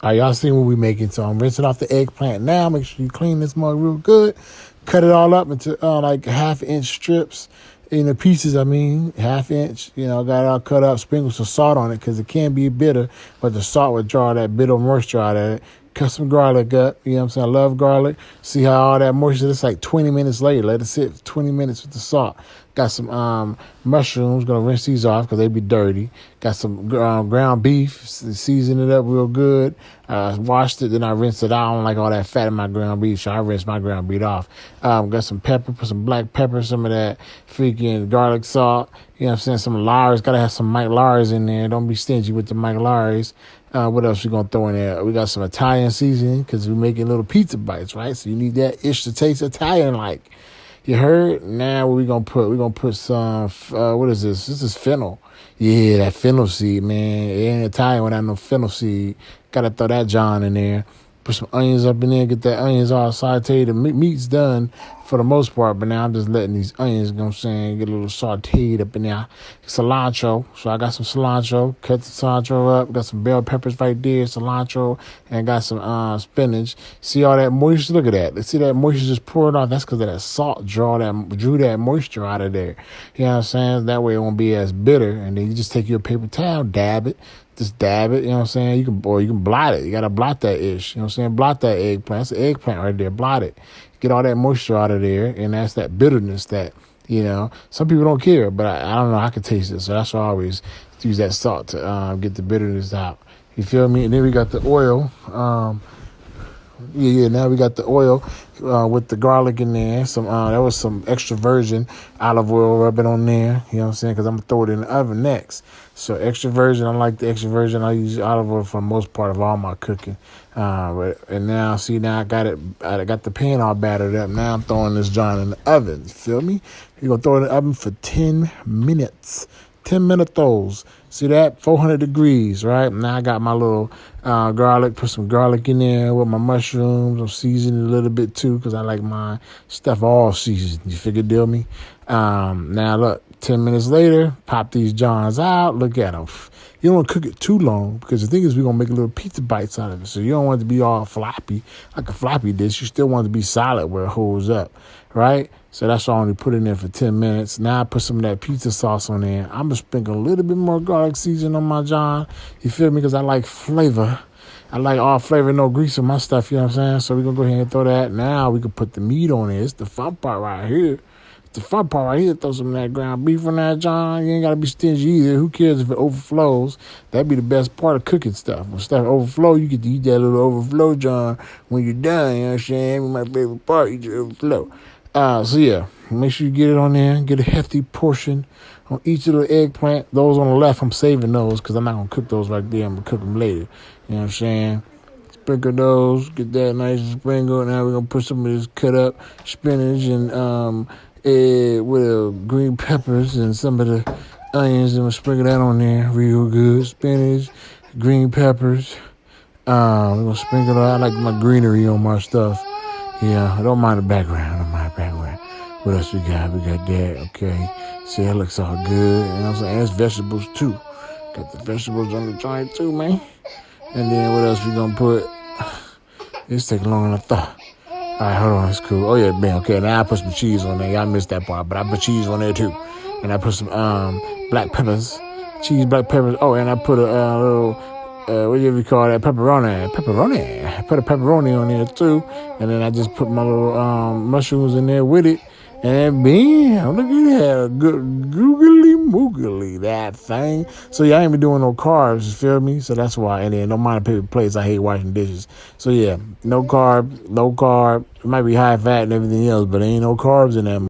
All right, y'all seen what we making. So I'm rinsing off the eggplant now. Make sure you clean this mug real good. Cut it all up into like 1/2 inch strips. Pieces, half inch, got it all cut up, sprinkle some salt on it because it can be bitter, but the salt would draw that bitter moisture out of it. Cut some garlic up, I love garlic. See how all that moisture, it's like 20 minutes later. Let it sit for 20 minutes with the salt. Got some mushrooms, gonna rinse these off because they be dirty. Got some ground beef, season it up real good. Washed it, then I rinsed it out. I don't like all that fat in my ground beef, so I rinse my ground beef off. Got some pepper, put some black pepper, some of that freaking garlic salt. Some Lars, gotta have some Mike Lars in there. Don't be stingy with the Mike Lars. What else we gonna throw in there? We got some Italian seasoning because we're making little pizza bites, right? So you need that ish to taste Italian-like. You heard? Now what we gonna put? We're gonna put some, what is this? This is fennel. Yeah, that fennel seed, man. It ain't Italian without no fennel seed. Gotta throw that John in there. Put some onions up in there, get that onions all sauteed. The meat's done for the most part, but now I'm just letting these onions, get a little sauteed up in there. Cilantro. So I got some cilantro. Cut the cilantro up. Got some bell peppers right there, cilantro, and got some spinach. See all that moisture? Look at that. Let's see that moisture just poured off. That's because of that salt drew that moisture out of there. You know what I'm saying? That way it won't be as bitter. And then you just take your paper towel, dab it. Just dab it, you know what I'm saying? You can blot it. You got to blot that ish, you know what I'm saying? Blot that eggplant. That's an eggplant right there. Blot it. Get all that moisture out of there, and that's that bitterness that, some people don't care, but I don't know. I can taste it, so that's why I always use that salt to get the bitterness out. You feel me? And then we got the oil. Now we got the oil with the garlic in there. Some that was some extra virgin olive oil rubbing on there. You know what I'm saying? Because I'm going to throw it in the oven next. So extra virgin, I like the extra virgin. I use olive oil for the most part of all my cooking. And now, I got it. I got the pan all battered up. Now I'm throwing this John in the oven. You feel me? You're going to throw it in the oven for 10 minutes. 10-minute throws. See that? 400 degrees, right? Now I got my little garlic. Put some garlic in there with my mushrooms. I'm seasoning a little bit too because I like my stuff all seasoned. You figure, deal me? Now look, 10 minutes later, pop these Johns out. Look at them. You don't want to cook it too long because the thing is we're going to make little pizza bites out of it. So you don't want it to be all floppy, like a floppy dish. You still want it to be solid where it holds up, right? So that's why I only put it in there for 10 minutes. Now I put some of that pizza sauce on there. I'm going to sprinkle a little bit more garlic seasoning on my John. You feel me? Because I like flavor. I like all flavor, no grease in my stuff, you know what I'm saying? So we're going to go ahead and throw that. Now we can put the meat on it. It's the fun part right here. The fun part right here, throw some of that ground beef on that, John. You ain't got to be stingy either. Who cares if it overflows? That'd be the best part of cooking stuff. When stuff overflow, you get to eat that little overflow, John, when you're done. You know what I'm saying? My favorite part, eat your overflow. Make sure you get it on there. Get a hefty portion on each of the eggplant. Those on the left, I'm saving those because I'm not going to cook those right there. I'm going to cook them later. You know what I'm saying? Sprinkle those. Get that nice and sprinkled. Now we're going to put some of this cut up spinach and with green peppers and some of the onions, and we'll sprinkle that on there real good. Spinach, green peppers. We're gonna sprinkle it. I like my greenery on my stuff. Yeah, I don't mind the background. What else we got? We got that. Okay. See, that looks all good. You know what I'm saying? There's vegetables too. Got the vegetables on the joint too, man. And then what else we gonna put? This take longer than I thought. All right, hold on, it's cool. Oh, yeah, man, okay, now I put some cheese on there. Y'all missed that part, but I put cheese on there, too. And I put some black peppers, black peppers. Oh, and I put a little, whatever you call that, pepperoni. I put a pepperoni on there, too. And then I just put my little mushrooms in there with it. And bam, look at that, good googly moogly, that thing. So y'all ain't been doing no carbs, you feel me? So that's why. And then no mind paper plates. I hate washing dishes. So yeah, no carb, low carb. It might be high fat and everything else, but ain't no carbs in that.